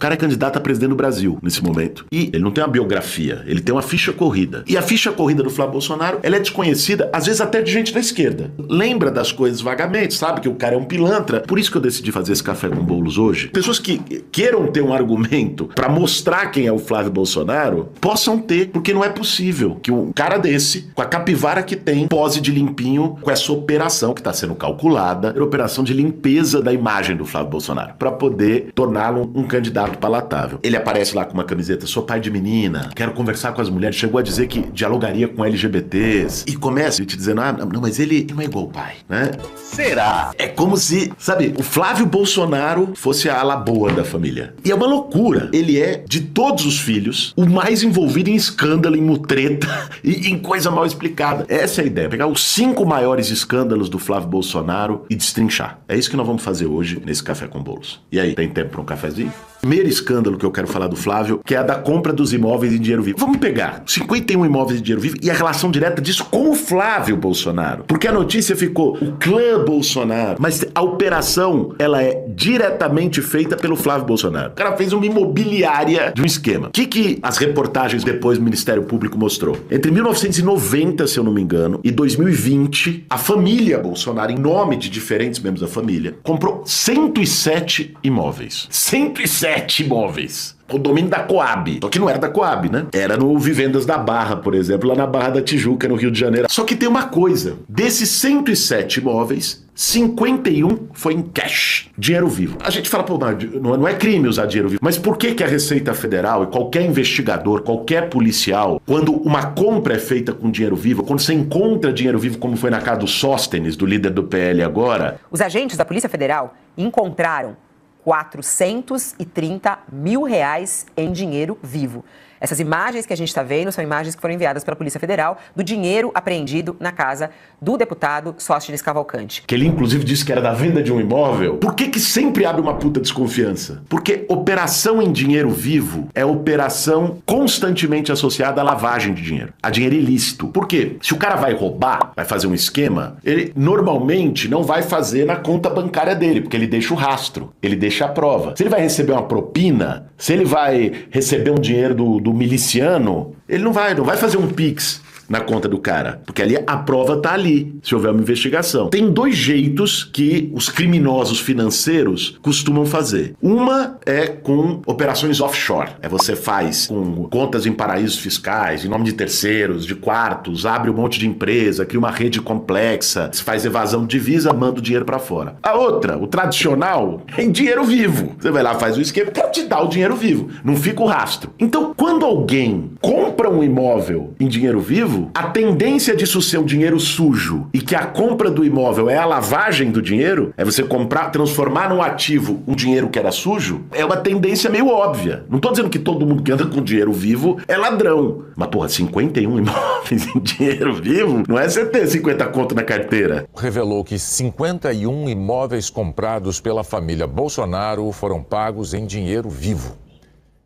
cara é candidato a presidente do Brasil nesse momento. E ele não tem uma biografia, ele tem uma ficha corrida. E a ficha corrida do Flávio Bolsonaro, ela é desconhecida, às vezes até de gente da esquerda. Lembra das coisas vagamente, sabe que o cara é um pilantra. Por isso que eu decidi fazer esse Café com Bolos hoje. Pessoas que queiram ter um argumento pra mostrar quem é o Flávio Bolsonaro, possam ter, porque não é possível que um cara desse, com a capivara que tem, pose de limpinho com essa operação que está sendo calculada, a operação de limpeza da imagem do Flávio Bolsonaro, para poder torná-lo um candidato palatável. Ele aparece lá com uma camiseta, sou pai de menina, quero conversar com as mulheres, chegou a dizer que dialogaria com LGBTs, e começa te dizendo, não, mas ele não é igual o pai, né? Será? É como se, sabe, o Flávio Bolsonaro fosse a ala boa da família. E é uma loucura. Ele é, de todos os filhos, o mais envolvido em escândalo, em mutreta e em coisa mal explicada. Essa é a ideia. Pegar os 5 maiores escândalos do Flávio Bolsonaro e destrinchar. É isso que nós vamos fazer hoje nesse Café com Bolos. E aí, tem tempo para um cafezinho? Primeiro escândalo que eu quero falar do Flávio, que é a da compra dos imóveis em dinheiro vivo. Vamos pegar 51 imóveis em dinheiro vivo e a relação direta disso com o Flávio Bolsonaro. Porque a notícia ficou o clã Bolsonaro, mas a operação, ela é diretamente feita pelo Flávio Bolsonaro. O cara fez uma imobiliária de um esquema. O que as reportagens depois do Ministério Público mostrou? Entre 1990, se eu não me engano, e 2020, a família Bolsonaro, em nome de diferentes membros da família, comprou 107 imóveis. 107 imóveis. O domínio da Coab. Só que não era da Coab, né? Era no Vivendas da Barra, por exemplo, lá na Barra da Tijuca, no Rio de Janeiro. Só que tem uma coisa. Desses 107 imóveis, 51 foi em cash, dinheiro vivo. A gente fala, pô, não é crime usar dinheiro vivo. Mas por que a Receita Federal e qualquer investigador, qualquer policial, quando uma compra é feita com dinheiro vivo, quando você encontra dinheiro vivo, como foi na casa do Sóstenes, do líder do PL agora... Os agentes da Polícia Federal encontraram 430 mil reais em dinheiro vivo. Essas imagens que a gente está vendo são imagens que foram enviadas pela Polícia Federal do dinheiro apreendido na casa do deputado Sóstenes Cavalcante. Que ele inclusive disse que era da venda de um imóvel. Por que sempre abre uma puta desconfiança? Porque operação em dinheiro vivo é operação constantemente associada à lavagem de dinheiro, a dinheiro ilícito. Por quê? Se o cara vai roubar, vai fazer um esquema, ele normalmente não vai fazer na conta bancária dele, porque ele deixa o rastro, ele deixa a prova. Se ele vai receber uma propina, se ele vai receber um dinheiro do miliciano, ele não vai fazer um Pix na conta do cara, porque ali a prova tá ali, se houver uma investigação. Tem 2 jeitos que os criminosos financeiros costumam fazer. Uma é com operações offshore. Você faz com contas em paraísos fiscais, em nome de terceiros, de quartos, abre um monte de empresa, cria uma rede complexa, faz evasão de divisa, manda o dinheiro pra fora. A outra, o tradicional, é em dinheiro vivo. Você vai lá, faz o esquema, o cara te dá o dinheiro vivo, não fica o rastro. Então, quando alguém compra um imóvel em dinheiro vivo, a tendência disso ser um dinheiro sujo e que a compra do imóvel é a lavagem do dinheiro, é você comprar, transformar num ativo um dinheiro que era sujo, é uma tendência meio óbvia. Não tô dizendo que todo mundo que anda com dinheiro vivo é ladrão. Mas, porra, 51 imóveis em dinheiro vivo? Não é você ter 50 conto na carteira. Revelou que 51 imóveis comprados pela família Bolsonaro foram pagos em dinheiro vivo.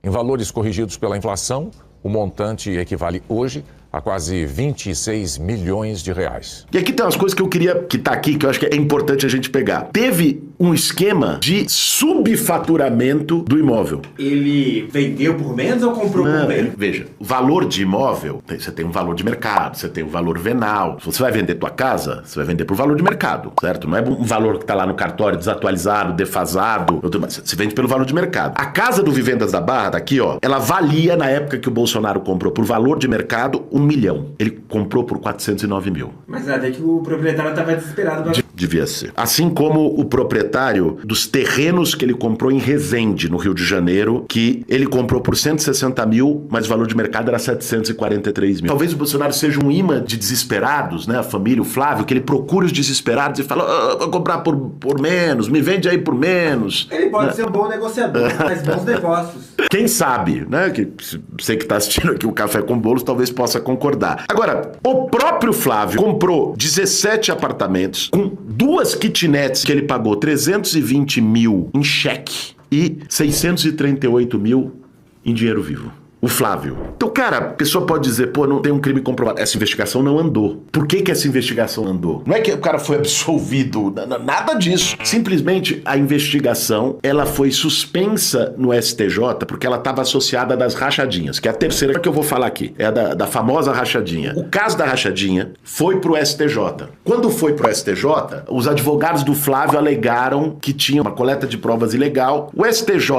Em valores corrigidos pela inflação, o montante equivale hoje a quase 26 milhões de reais. E aqui tem umas coisas que eu queria, que tá aqui, que eu acho que é importante a gente pegar. Teve um esquema de subfaturamento do imóvel. Ele vendeu por menos ou comprou por menos? Veja, o valor de imóvel, você tem um valor de mercado, você tem um valor venal. Se você vai vender tua casa, você vai vender por valor de mercado, certo? Não é um valor que tá lá no cartório desatualizado, defasado, você vende pelo valor de mercado. A casa do Vivendas da Barra, daqui ó, ela valia na época que o Bolsonaro comprou por valor de mercado 1 milhão. Ele comprou por 409 mil. Mas até que o proprietário estava desesperado. Devia ser. Assim como o proprietário dos terrenos que ele comprou em Resende, no Rio de Janeiro, que ele comprou por 160 mil, mas o valor de mercado era 743 mil. Talvez o Bolsonaro seja um imã de desesperados, né? A família, o Flávio, que ele procura os desesperados e fala, vou comprar por menos, me vende aí por menos. Ele pode ser um bom negociador, faz bons negócios. Quem sabe, né? Que você que tá assistindo aqui o Café com Bolos talvez possa concordar. Agora, o próprio Flávio comprou 17 apartamentos com 2 kitnets que ele pagou 320 mil em cheque e 638 mil em dinheiro vivo. o Flávio. Então, cara, a pessoa pode dizer, pô, não tem um crime comprovado. Essa investigação não andou. Por que essa investigação andou? Não é que o cara foi absolvido, nada disso. Simplesmente a investigação, ela foi suspensa no STJ porque ela estava associada das rachadinhas, que é a terceira que eu vou falar aqui. É a da famosa rachadinha. O caso da rachadinha foi pro STJ. Quando foi pro STJ, os advogados do Flávio alegaram que tinha uma coleta de provas ilegal. O STJ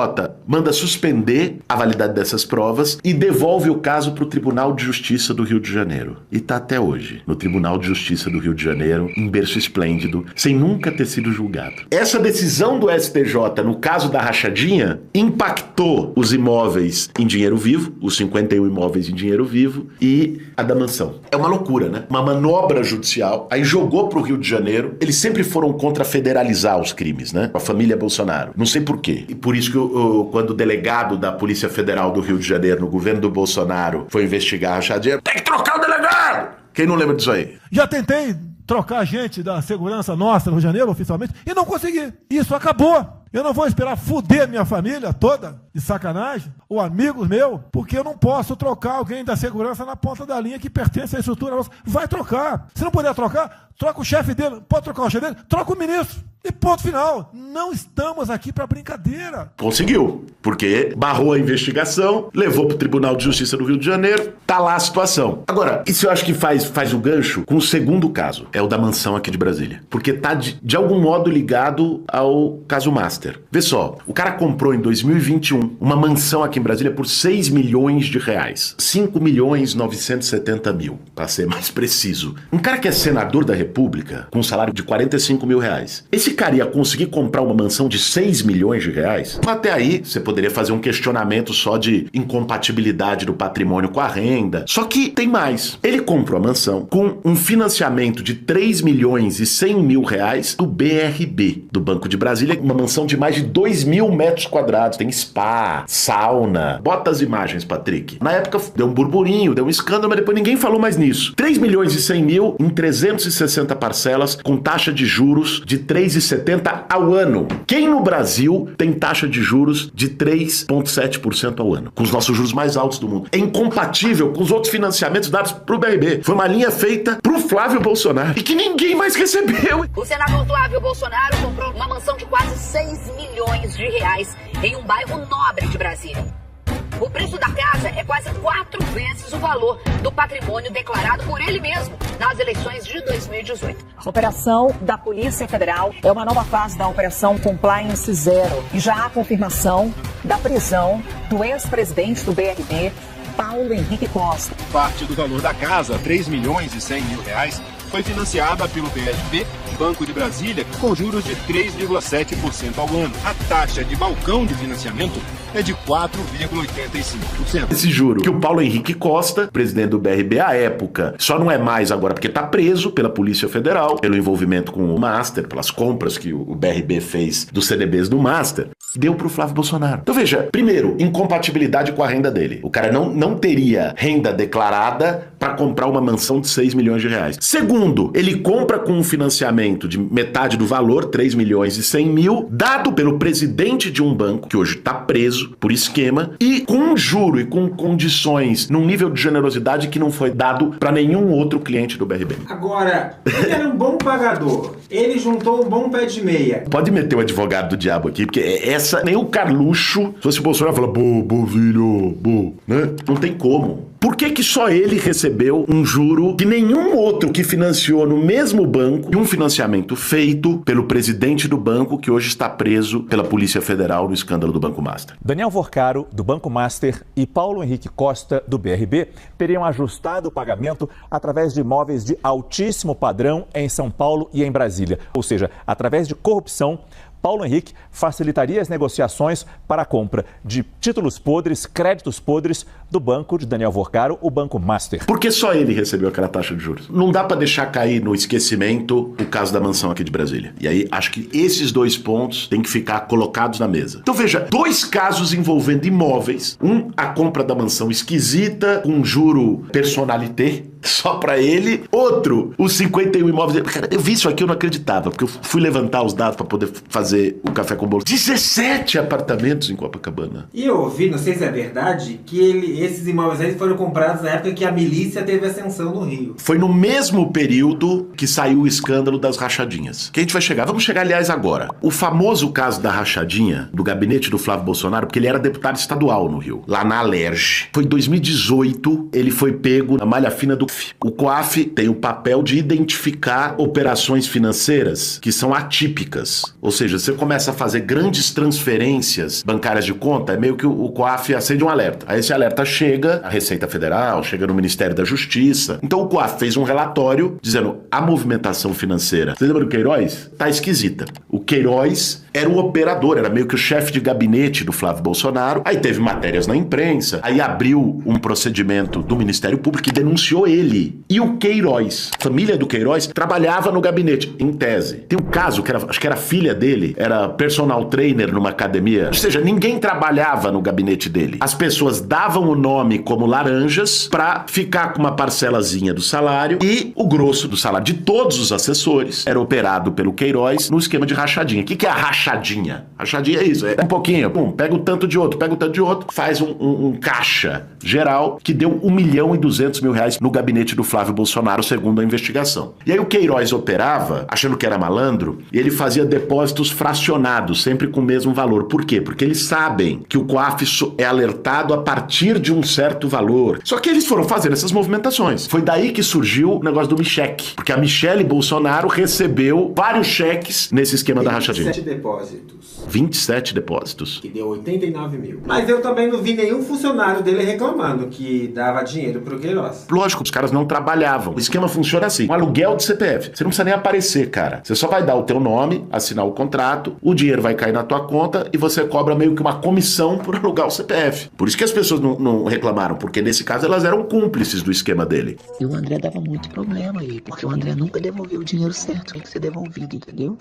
manda suspender a validade dessas provas e devolve o caso pro Tribunal de Justiça do Rio de Janeiro. E tá até hoje no Tribunal de Justiça do Rio de Janeiro, em berço esplêndido, sem nunca ter sido julgado. Essa decisão do STJ, no caso da rachadinha, impactou os imóveis em dinheiro vivo, os 51 imóveis em dinheiro vivo e a da mansão. É uma loucura, né? Uma manobra judicial, aí jogou pro Rio de Janeiro. Eles sempre foram contra federalizar os crimes, né? A família Bolsonaro. Não sei por quê. E por isso que quando o delegado da Polícia Federal do Rio de Janeiro, no governo do Bolsonaro, foi investigar a rachadinha, tem que trocar o delegado! Quem não lembra disso aí? Já tentei trocar gente da segurança nossa no Rio de Janeiro, oficialmente, e não consegui. Isso acabou. Eu não vou esperar fuder minha família toda, de sacanagem, ou amigos meus, porque eu não posso trocar alguém da segurança na ponta da linha que pertence à estrutura nossa. Vai trocar. Se não puder trocar, troca o chefe dele. Pode trocar o chefe dele? Troca o ministro. E ponto final. Não estamos aqui para brincadeira. Conseguiu, porque barrou a investigação, levou pro Tribunal de Justiça do Rio de Janeiro, tá lá a situação. Agora, isso eu acho que faz o gancho com o segundo caso, é o da mansão aqui de Brasília. Porque tá de algum modo ligado ao caso Master. Vê só, o cara comprou em 2021 uma mansão aqui em Brasília por 6 milhões de reais. 5.970.000, para ser mais preciso. Um cara que é senador da República, com um salário de 45 mil reais. Esse cara ia conseguir comprar uma mansão de 6 milhões de reais? Até aí, você poderia fazer um questionamento só de incompatibilidade do patrimônio com a renda. Só que tem mais. Ele comprou a mansão com um financiamento de 3 milhões e 100 mil reais do BRB, do Banco de Brasília. Uma mansão de mais de 2 mil metros quadrados. Tem spa, sauna. Bota as imagens, Patrick. Na época deu um burburinho, deu um escândalo, mas depois ninguém falou mais nisso. 3 milhões e 100 mil em 360 parcelas com taxa de juros de 3,70 ao ano. Quem no Brasil tem taxa de juros de 3,7% ao ano? Com os nossos juros mais altos do mundo. É incompatível com os outros financiamentos dados pro BRB. Foi uma linha feita pro Flávio Bolsonaro e que ninguém mais recebeu. O senador Flávio Bolsonaro comprou uma mansão de quase 6 milhões de reais em um bairro nobre de Brasília. O preço da casa é quase 4 vezes o valor do patrimônio declarado por ele mesmo nas eleições de 2018. A operação da Polícia Federal é uma nova fase da Operação Compliance Zero e já há confirmação da prisão do ex-presidente do BRB, Paulo Henrique Costa. Parte do valor da casa, 3 milhões e 100 mil reais, foi financiada pelo BRB, Banco de Brasília, com juros de 3,7% ao ano. A taxa de balcão de financiamento é de 4,85%. Esse juro que o Paulo Henrique Costa, presidente do BRB à época, só não é mais agora porque está preso pela Polícia Federal, pelo envolvimento com o Master, pelas compras que o BRB fez dos CDBs do Master, deu pro Flávio Bolsonaro. Então veja, primeiro, incompatibilidade com a renda dele. O cara não teria renda declarada para comprar uma mansão de 6 milhões de reais. Segundo, ele compra com um financiamento de metade do valor, 3 milhões e 100 mil, dado pelo presidente de um banco, que hoje está preso por esquema, e com um juro e com condições num nível de generosidade que não foi dado para nenhum outro cliente do BRB. Agora, ele era um bom pagador. Ele juntou um bom pé de meia. Pode meter o advogado do diabo aqui, porque essa, nem o Carluxo, se fosse o Bolsonaro, fala, filho, né? Não tem como. Por que só ele recebeu um juro que nenhum outro que financiou no mesmo banco e um financiamento feito pelo presidente do banco que hoje está preso pela Polícia Federal no escândalo do Banco Master? Daniel Vorcaro, do Banco Master, e Paulo Henrique Costa, do BRB, teriam ajustado o pagamento através de imóveis de altíssimo padrão em São Paulo e em Brasília. Ou seja, através de corrupção, Paulo Henrique facilitaria as negociações para a compra de títulos podres, créditos podres do banco de Daniel Vorcaro, o Banco Master. Por que só ele recebeu aquela taxa de juros? Não dá para deixar cair no esquecimento o caso da mansão aqui de Brasília. E aí, acho que esses dois pontos têm que ficar colocados na mesa. Então veja, 2 casos envolvendo imóveis. A compra da mansão esquisita, com juro personalité, Só pra ele. Outro, os 51 imóveis. Cara, eu vi isso aqui, eu não acreditava, porque eu fui levantar os dados pra poder fazer o Café com Bolo. 17 apartamentos em Copacabana. E eu ouvi, não sei se é verdade, que esses imóveis aí foram comprados na época que a milícia teve ascensão no Rio. Foi no mesmo período que saiu o escândalo das rachadinhas. Que a gente vai chegar. Vamos chegar, aliás, agora. O famoso caso da rachadinha, do gabinete do Flávio Bolsonaro, porque ele era deputado estadual no Rio, lá na Alerj. Foi em 2018, ele foi pego na malha fina do COAF. O COAF tem o papel de identificar operações financeiras que são atípicas. Ou seja, você começa a fazer grandes transferências bancárias de conta, é meio que o COAF acende um alerta. Aí esse alerta chega à Receita Federal, chega no Ministério da Justiça. Então o COAF fez um relatório dizendo a movimentação financeira. Você lembra do Queiroz? Tá esquisita. O Queiroz era o operador, era meio que o chefe de gabinete do Flávio Bolsonaro. Aí teve matérias na imprensa, aí abriu um procedimento do Ministério Público que denunciou ele. E o Queiroz, a família do Queiroz, trabalhava no gabinete, em tese. Tem um caso, acho que era a filha dele, era personal trainer numa academia. Ou seja, ninguém trabalhava no gabinete dele. As pessoas davam o nome como laranjas pra ficar com uma parcelazinha do salário e o grosso do salário de todos os assessores era operado pelo Queiroz no esquema de rachadinha. O que é a rachadinha? Rachadinha é isso, é um pouquinho, pega o tanto de outro, faz um caixa geral que deu R$1.200.000 no gabinete do Flávio Bolsonaro, segundo a investigação. E aí o Queiroz operava, achando que era malandro, e ele fazia depósitos fracionados, sempre com o mesmo valor. Por quê? Porque eles sabem que o COAF é alertado a partir de um certo valor. Só que eles foram fazendo essas movimentações. Foi daí que surgiu o negócio do Micheque, porque a Michele Bolsonaro recebeu vários cheques nesse esquema da rachadinha. 27 depósitos. Que deu 89 mil. Mas eu também não vi nenhum funcionário dele reclamando que dava dinheiro pro Queiroz. Lógico, os caras não trabalhavam. O esquema funciona assim. Um aluguel de CPF. Você não precisa nem aparecer, cara. Você só vai dar o teu nome, assinar o contrato, o dinheiro vai cair na tua conta e você cobra meio que uma comissão por alugar o CPF. Por isso que as pessoas não reclamaram, porque nesse caso elas eram cúmplices do esquema dele. E o André dava muito problema aí, porque o André nunca devolveu o dinheiro certo. Tinha que ser devolvido, entendeu?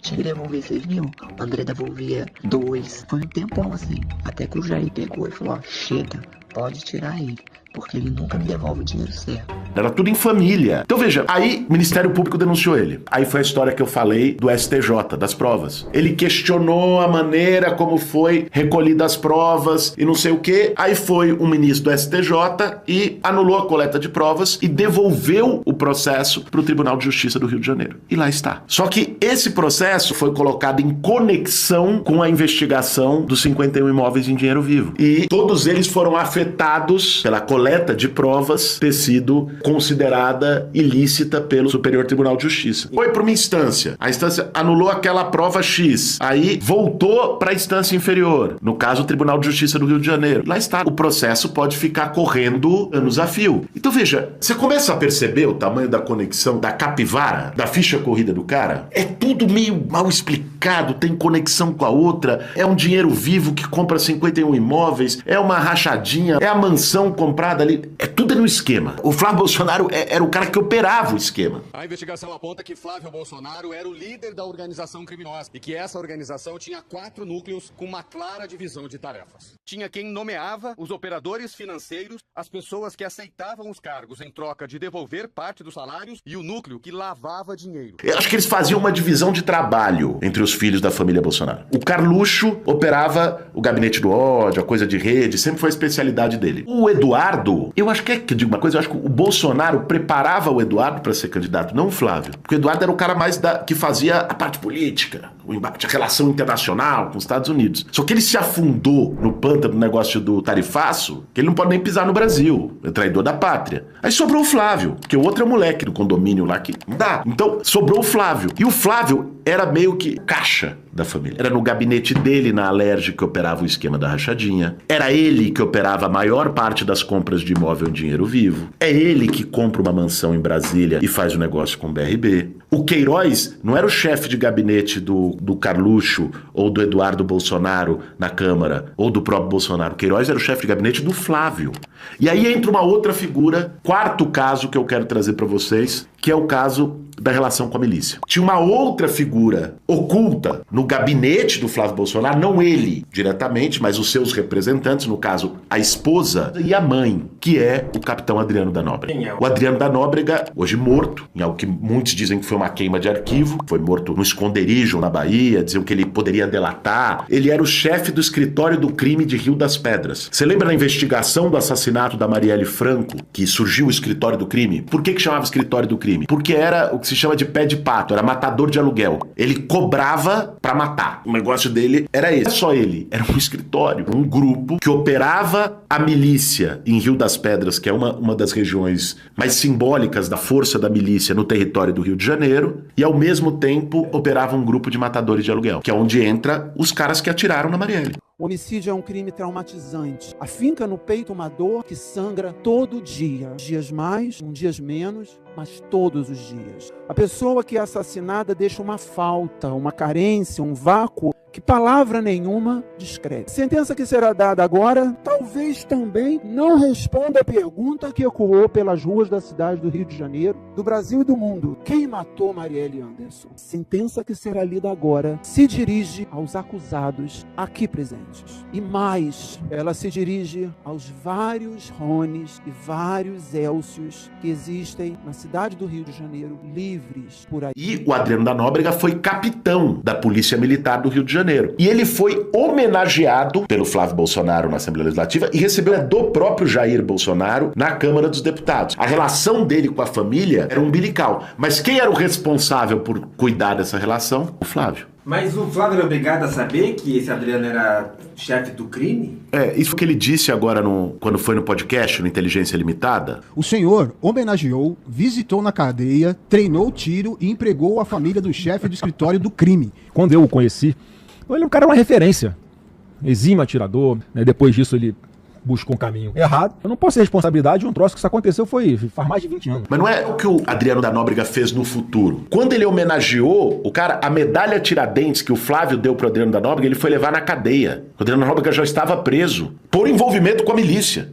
Tinha que devolver 6 mil. O André devolvia 2. Foi um tempão assim. Até que o Jair pegou e falou, ó, chega, pode tirar ele, porque ele nunca me devolve o dinheiro certo. Era tudo em família. Então veja, aí o Ministério Público denunciou ele. Aí foi a história que eu falei do STJ, das provas. Ele questionou a maneira como foi recolhida as provas e não sei o quê. Aí foi um ministro do STJ e anulou a coleta de provas e devolveu o processo para o Tribunal de Justiça do Rio de Janeiro. E lá está. Só que esse processo foi colocado em conexão com a investigação dos 51 imóveis em dinheiro vivo. E todos eles foram afetados pela coleta de provas ter sido considerada ilícita pelo Superior Tribunal de Justiça. Foi para uma instância. A instância anulou aquela prova X. Aí voltou para a instância inferior. No caso, o Tribunal de Justiça do Rio de Janeiro. Lá está. O processo pode ficar correndo anos a fio. Então veja, você começa a perceber o tamanho da conexão da capivara, da ficha corrida do cara? É tudo meio mal explicado, tem conexão com a outra. É um dinheiro vivo que compra 51 imóveis, é uma rachadinha, é a mansão comprada ali. É tudo no esquema. O Flávio Bolsonaro era o cara que operava o esquema. A investigação aponta que Flávio Bolsonaro era o líder da organização criminosa e que essa organização tinha 4 núcleos com uma clara divisão de tarefas. Tinha quem nomeava os operadores financeiros, as pessoas que aceitavam os cargos em troca de devolver parte dos salários e o núcleo que lavava dinheiro. Eu acho que eles faziam uma divisão de trabalho entre os filhos da família Bolsonaro. O Carluxo operava o gabinete do ódio, a coisa de rede, sempre foi a especialidade dele. O Eduardo, eu acho que eu digo uma coisa, eu acho que o Bolsonaro preparava o Eduardo para ser candidato, não o Flávio. Porque o Eduardo era o cara mais que fazia a parte política, o embate, a relação internacional com os Estados Unidos. Só que ele se afundou no pântano do negócio do tarifaço, que ele não pode nem pisar no Brasil, é traidor da pátria. Aí sobrou o Flávio, porque o outro é o moleque do condomínio lá que não dá. Então sobrou o Flávio. E o Flávio era meio que caixa da família. Era no gabinete dele, na Alerj, que operava o esquema da rachadinha. Era ele que operava a maior parte das compras de imóvel em dinheiro vivo. É ele que compra uma mansão em Brasília e faz o negócio com o BRB. O Queiroz não era o chefe de gabinete do Carluxo ou do Eduardo Bolsonaro na Câmara, ou do próprio Bolsonaro. O Queiroz era o chefe de gabinete do Flávio. E aí entra uma outra figura, quarto caso que eu quero trazer para vocês, que é o caso da relação com a milícia. Tinha uma outra figura oculta no gabinete do Flávio Bolsonaro, não ele diretamente, mas os seus representantes, no caso, a esposa e a mãe, que é o capitão Adriano da Nóbrega. O Adriano da Nóbrega, hoje morto, em algo que muitos dizem que foi uma queima de arquivo, foi morto no esconderijo na Bahia, diziam que ele poderia delatar. Ele era o chefe do escritório do crime de Rio das Pedras. Você lembra da investigação do assassinato da Marielle Franco, que surgiu o escritório do crime? Por que chamava escritório do crime? Porque era o que se chama de pé de pato, era matador de aluguel. Ele cobrava pra matar. O negócio dele era esse. Não é só ele, era um escritório, um grupo que operava a milícia em Rio das Pedras, que é uma das regiões mais simbólicas da força da milícia no território do Rio de Janeiro, e ao mesmo tempo operava um grupo de matadores de aluguel, que é onde entra os caras que atiraram na Marielle. O homicídio é um crime traumatizante. Afinca no peito uma dor que sangra todo dia. Dias mais, dias menos, mas todos os dias. A pessoa que é assassinada deixa uma falta, uma carência, um vácuo que palavra nenhuma descreve. A sentença que será dada agora talvez também não responda a pergunta que ecoou pelas ruas da cidade do Rio de Janeiro, do Brasil e do mundo. Quem matou Marielle Anderson? A sentença que será lida agora se dirige aos acusados aqui presentes. E mais, ela se dirige aos vários Rones e vários Élcios que existem na cidade do Rio de Janeiro, livres por aí. E o Adriano da Nóbrega foi capitão da Polícia Militar do Rio de Janeiro. E ele foi homenageado pelo Flávio Bolsonaro na Assembleia Legislativa e recebeu do próprio Jair Bolsonaro na Câmara dos Deputados. A relação dele com a família era umbilical. Mas quem era o responsável por cuidar dessa relação? O Flávio. Mas o Flávio era obrigado a saber que esse Adriano era chefe do crime? Isso que ele disse agora quando foi no podcast, no Inteligência Limitada. O senhor homenageou, visitou na cadeia, treinou tiro e empregou a família do chefe do escritório do crime. Quando eu o conheci, ele é um cara, uma referência. Exímio atirador, né? Depois disso ele buscou um caminho errado. Eu não posso ter responsabilidade de um troço que isso aconteceu faz mais de 20 anos. Mas não é o que o Adriano da Nóbrega fez no futuro. Quando ele homenageou o cara, a medalha Tiradentes que o Flávio deu pro Adriano da Nóbrega, ele foi levar na cadeia. O Adriano da Nóbrega já estava preso por envolvimento com a milícia.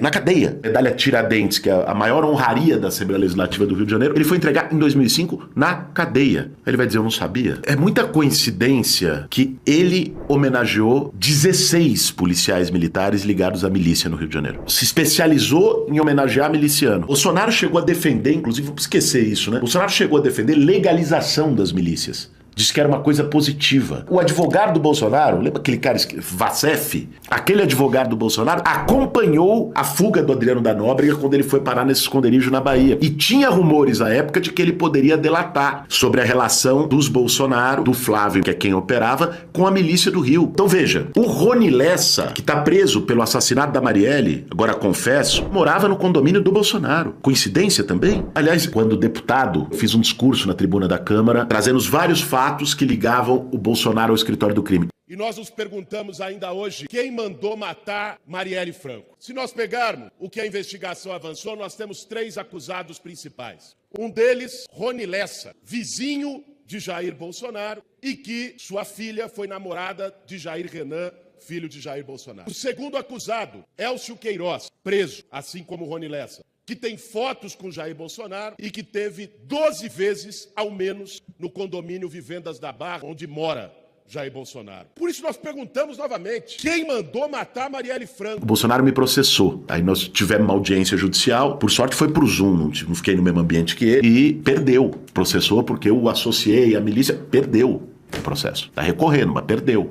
Na cadeia. Medalha Tiradentes, que é a maior honraria da Assembleia Legislativa do Rio de Janeiro, ele foi entregar em 2005 na cadeia. Ele vai dizer, eu não sabia. É muita coincidência que ele homenageou 16 policiais militares ligados à milícia no Rio de Janeiro. Se especializou em homenagear miliciano. Bolsonaro chegou a defender, inclusive, vamos esquecer isso, né? Bolsonaro chegou a defender legalização das milícias. Disse que era uma coisa positiva. O advogado do Bolsonaro, lembra aquele cara, Vacef? Aquele advogado do Bolsonaro acompanhou a fuga do Adriano da Nóbrega quando ele foi parar nesse esconderijo na Bahia. E tinha rumores à época de que ele poderia delatar sobre a relação dos Bolsonaro, do Flávio, que é quem operava, com a milícia do Rio. Então veja, o Rony Lessa, que tá preso pelo assassinato da Marielle, agora confesso, morava no condomínio do Bolsonaro. Coincidência também? Aliás, quando deputado, fiz um discurso na tribuna da Câmara, trazendo os vários fatos que ligavam o Bolsonaro ao escritório do crime. E nós nos perguntamos ainda hoje quem mandou matar Marielle Franco. Se nós pegarmos o que a investigação avançou, nós temos 3 acusados principais. Um deles, Rony Lessa, vizinho de Jair Bolsonaro e que sua filha foi namorada de Jair Renan, filho de Jair Bolsonaro. O segundo acusado, Élcio Queiroz, preso, assim como Rony Lessa, que tem fotos com Jair Bolsonaro e que teve 12 vezes, ao menos, no condomínio Vivendas da Barra, onde mora Jair Bolsonaro. Por isso nós perguntamos novamente, quem mandou matar Marielle Franco? O Bolsonaro me processou. Aí nós tivemos uma audiência judicial, por sorte foi pro Zoom, não fiquei no mesmo ambiente que ele, e perdeu. Processou porque eu associei a milícia, perdeu o processo. Tá recorrendo, mas perdeu.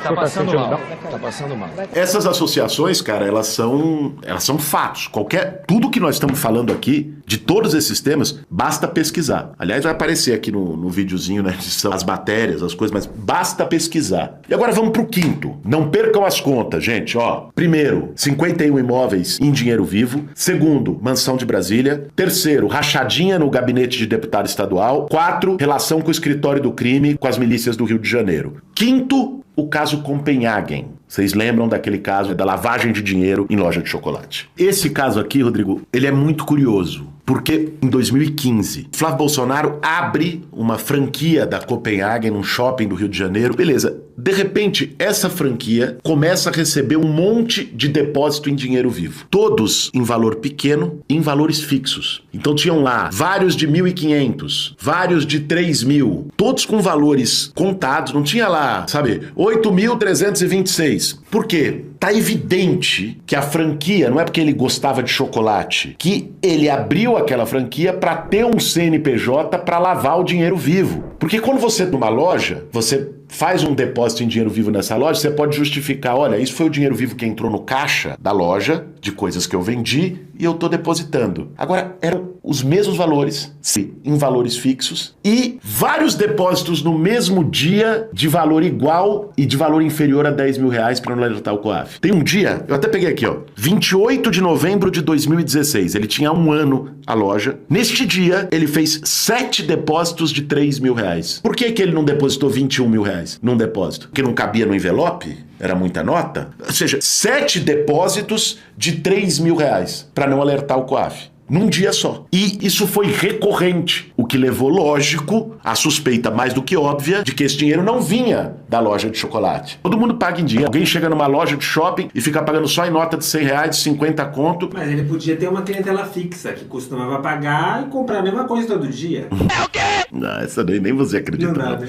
Tá passando mal. Tá passando mal. Essas associações, cara, elas são fatos. Tudo que nós estamos falando aqui, de todos esses temas, basta pesquisar. Aliás, vai aparecer aqui no videozinho, né, as matérias, as coisas, mas basta pesquisar. E agora vamos pro quinto. Não percam as contas, gente, ó. Primeiro, 51 imóveis em dinheiro vivo. Segundo, mansão de Brasília. Terceiro, rachadinha no gabinete de deputado estadual. 4, relação com o escritório do crime com as milícias do Rio de Janeiro. Quinto, o caso Copenhagen. Vocês lembram daquele caso da lavagem de dinheiro em loja de chocolate. Esse caso aqui, Rodrigo, ele é muito curioso. Porque em 2015, Flávio Bolsonaro abre uma franquia da Copenhagen num shopping do Rio de Janeiro. Beleza, de repente, essa franquia começa a receber um monte de depósito em dinheiro vivo. Todos em valor pequeno, em valores fixos. Então tinham lá vários de 1.500, vários de 3.000, todos com valores contados. Não tinha lá, sabe, 8.326. Por quê? Tá evidente que a franquia, não é porque ele gostava de chocolate, que ele abriu aquela franquia para ter um CNPJ para lavar o dinheiro vivo. Porque quando você numa loja, você faz um depósito em dinheiro vivo nessa loja, você pode justificar, olha, isso foi o dinheiro vivo que entrou no caixa da loja, de coisas que eu vendi, e eu tô depositando. Agora, eram os mesmos valores, em valores fixos, e vários depósitos no mesmo dia de valor igual e de valor inferior a 10 mil reais para não alertar o COAF. Tem um dia, eu até peguei aqui, ó, 28 de novembro de 2016, ele tinha 1 ano a loja. Neste dia, ele fez 7 depósitos de 3 mil reais. Por que ele não depositou 21 mil reais num depósito? Porque não cabia no envelope? Era muita nota? Ou seja, 7 depósitos de 3 mil reais para não alertar o COAF. Num dia só. E isso foi recorrente, o que levou, lógico, a suspeita mais do que óbvia de que esse dinheiro não vinha da loja de chocolate. Todo mundo paga em dinheiro. Alguém chega numa loja de shopping e fica pagando só em nota de 100 reais, de 50 conto. Mas ele podia ter uma clientela fixa que costumava pagar e comprar a mesma coisa todo dia. É o quê? Não, essa daí nem você acredita.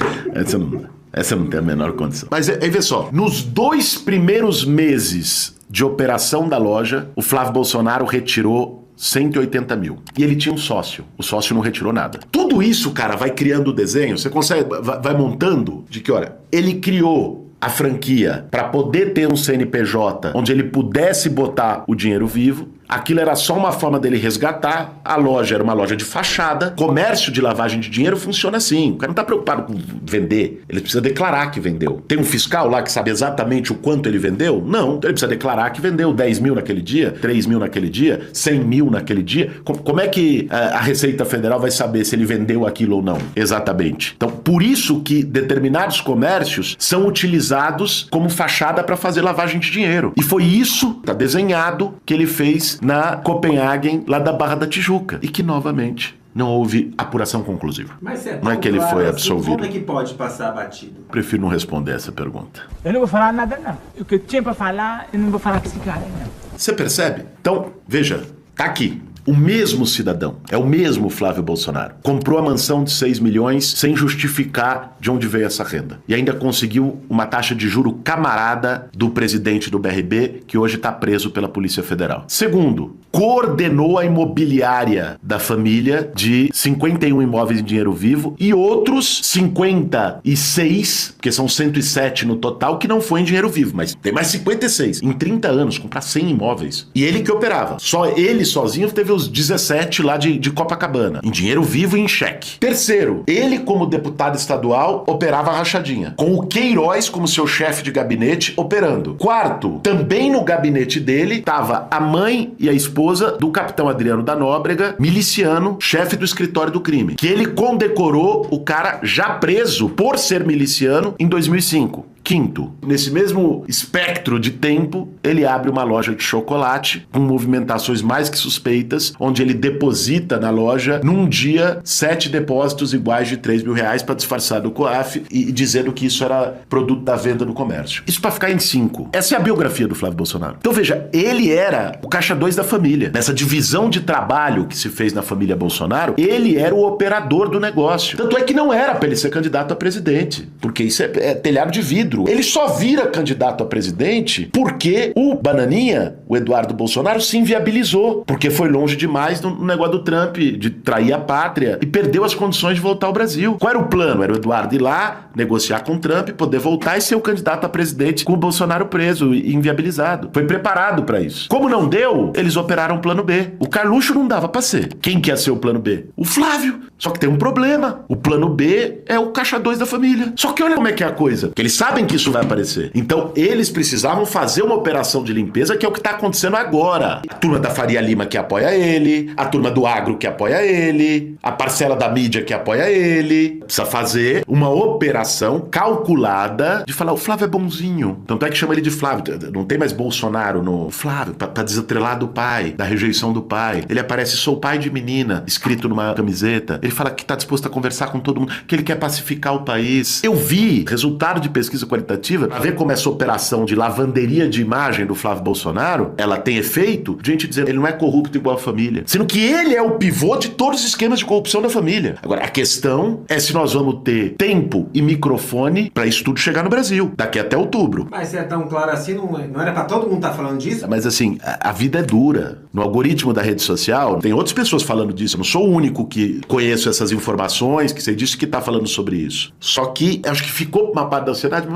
Essa não tem a menor condição. Mas aí vê só, nos 2 primeiros meses de operação da loja, o Flávio Bolsonaro retirou 180 mil. E ele tinha um sócio. O sócio não retirou nada. Tudo isso, cara, vai criando o desenho. Você consegue, vai montando de que, olha, ele criou a franquia para poder ter um CNPJ onde ele pudesse botar o dinheiro vivo. Aquilo era só uma forma dele resgatar. A loja era uma loja de fachada. Comércio de lavagem de dinheiro funciona assim. O cara não tá preocupado com vender. Ele precisa declarar que vendeu. Tem um fiscal lá que sabe exatamente o quanto ele vendeu? Não. Ele precisa declarar que vendeu 10 mil naquele dia, 3 mil naquele dia, 100 mil naquele dia. Como é que a Receita Federal vai saber se ele vendeu aquilo ou não? Exatamente. Então, por isso que determinados comércios são utilizados como fachada para fazer lavagem de dinheiro. E foi isso, tá desenhado, que ele fez na Copenhagen, lá da Barra da Tijuca. E que, novamente, não houve apuração conclusiva. Mas é não é que ele foi absolvido. Como é que pode passar batido? Prefiro não responder essa pergunta. Eu não vou falar nada, não. O que eu tinha pra falar, eu não vou falar com esse cara, não. Você percebe? Então, veja, tá aqui. O mesmo cidadão, é o mesmo Flávio Bolsonaro, comprou a mansão de 6 milhões sem justificar de onde veio essa renda. E ainda conseguiu uma taxa de juro camarada do presidente do BRB, que hoje está preso pela Polícia Federal. Segundo, coordenou a imobiliária da família de 51 imóveis em dinheiro vivo e outros 56, porque são 107 no total, que não foi em dinheiro vivo, mas tem mais 56. Em 30 anos, comprar 100 imóveis. E ele que operava. Só ele sozinho teve os 17 lá de Copacabana, em dinheiro vivo e em cheque. Terceiro, ele como deputado estadual operava a rachadinha, com o Queiroz como seu chefe de gabinete operando. Quarto, também no gabinete dele estava a mãe e a esposa do capitão Adriano da Nóbrega, miliciano, chefe do escritório do crime, que ele condecorou o cara já preso por ser miliciano em 2005. Quinto, nesse mesmo espectro de tempo, ele abre uma loja de chocolate com movimentações mais que suspeitas, onde ele deposita na loja, num dia, 7 depósitos iguais de 3 mil reais para disfarçar do COAF e dizendo que isso era produto da venda no comércio. Isso para ficar em 5. Essa é a biografia do Flávio Bolsonaro. Então veja, ele era o caixa 2 da família. Nessa divisão de trabalho que se fez na família Bolsonaro, ele era o operador do negócio. Tanto é que não era para ele ser candidato a presidente, porque isso é telhado de vidro. Ele só vira candidato a presidente porque o Bananinha, o Eduardo Bolsonaro, se inviabilizou, porque foi longe demais no negócio do Trump, de trair a pátria, e perdeu as condições de voltar ao Brasil. Qual era o plano? Era o Eduardo ir lá, negociar com o Trump, poder voltar e ser o candidato a presidente com o Bolsonaro preso e inviabilizado. Foi preparado para isso. Como não deu, eles operaram o plano B. O Carluxo não dava para ser. Quem quer ser o plano B? O Flávio. Só que tem um problema. O plano B é o caixa 2 da família. Só que olha como é que é a coisa. Que eles sabem que isso vai aparecer. Então, eles precisavam fazer uma operação de limpeza, que é o que está acontecendo agora. A turma da Faria Lima que apoia ele, a turma do agro que apoia ele, a parcela da mídia que apoia ele. Precisa fazer uma operação calculada de falar, o Flávio é bonzinho. Tanto é que chama ele de Flávio. Não tem mais Bolsonaro no Flávio, pra desatrelar do pai, da rejeição do pai. Ele aparece, sou pai de menina, escrito numa camiseta. Ele fala que tá disposto a conversar com todo mundo, que ele quer pacificar o país. Eu vi resultado de pesquisa qualitativa, a ver como essa operação de lavanderia de imagem do Flávio Bolsonaro, ela tem efeito, gente dizendo, ele não é corrupto igual a família. Sendo que ele é o pivô de todos os esquemas de corrupção da família. Agora, a questão é se nós vamos ter tempo e microfone para isso tudo chegar no Brasil, daqui até outubro. Mas se é tão claro assim, não era pra todo mundo estar falando disso? Mas assim, a vida é dura. No algoritmo da rede social, tem outras pessoas falando disso. Eu não sou o único que conheço essas informações, que sei disso, que tá falando sobre isso. Só que, acho que ficou uma parte da sociedade,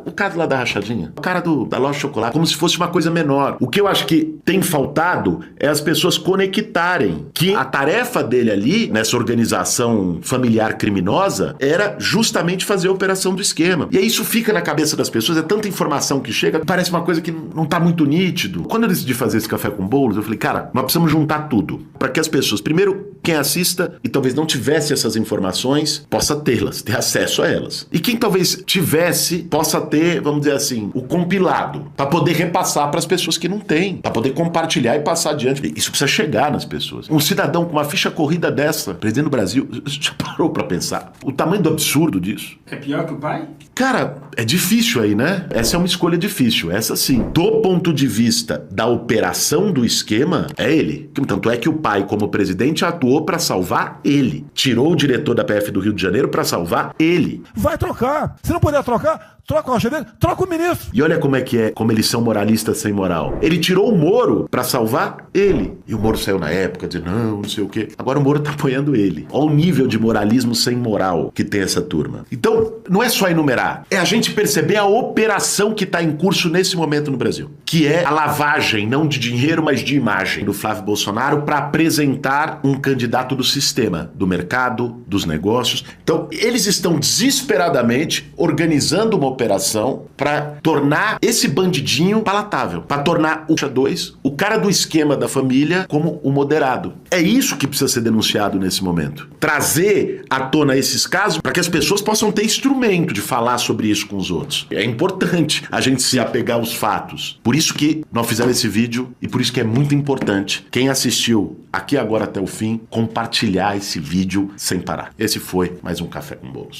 o cara lá da rachadinha, o cara da loja de chocolate, como se fosse uma coisa menor. O que eu acho que tem faltado é as pessoas conectarem que a tarefa dele ali, nessa organização familiar criminosa, era justamente fazer a operação do esquema. E aí isso fica na cabeça das pessoas, é tanta informação que chega, parece uma coisa que não tá muito nítido. Quando eu decidi fazer esse café com bolos, eu falei, cara, nós precisamos juntar tudo, para que as pessoas, primeiro, quem assista e talvez não tivesse essas informações, possa tê-las, ter acesso a elas. E quem talvez tivesse, possa ter, vamos dizer assim, o compilado, para poder repassar para as pessoas que não têm, para poder compartilhar e passar adiante. Isso precisa chegar nas pessoas. Um cidadão com uma ficha corrida dessa, presidente do Brasil, já parou para pensar o tamanho do absurdo disso? É pior que o pai? Cara, é difícil aí, né? Essa é uma escolha difícil, essa sim. Do ponto de vista da operação do esquema, é ele. Tanto é que o pai, como presidente, atuou para salvar ele. Tirou o diretor da PF do Rio de Janeiro para salvar ele. Vai trocar. Se não puder trocar, troca o Rocha Weber, troca o ministro. E olha como como eles são moralistas sem moral. Ele tirou o Moro pra salvar ele. E o Moro saiu na época dizendo, não sei o quê. Agora o Moro tá apoiando ele. Olha o nível de moralismo sem moral que tem essa turma. Então, não é só enumerar. É a gente perceber a operação que tá em curso nesse momento no Brasil. Que é a lavagem, não de dinheiro, mas de imagem do Flávio Bolsonaro para apresentar um candidato do sistema, do mercado, dos negócios. Então, eles estão desesperadamente organizando uma operação para tornar esse bandidinho palatável, para tornar o 2, o cara do esquema da família, como o moderado. É isso que precisa ser denunciado nesse momento. Trazer à tona esses casos para que as pessoas possam ter instrumento de falar sobre isso com os outros. É importante a gente se apegar aos fatos. Por isso que nós fizemos esse vídeo e por isso que é muito importante quem assistiu aqui agora até o fim compartilhar esse vídeo sem parar. Esse foi mais um Café com Bolos.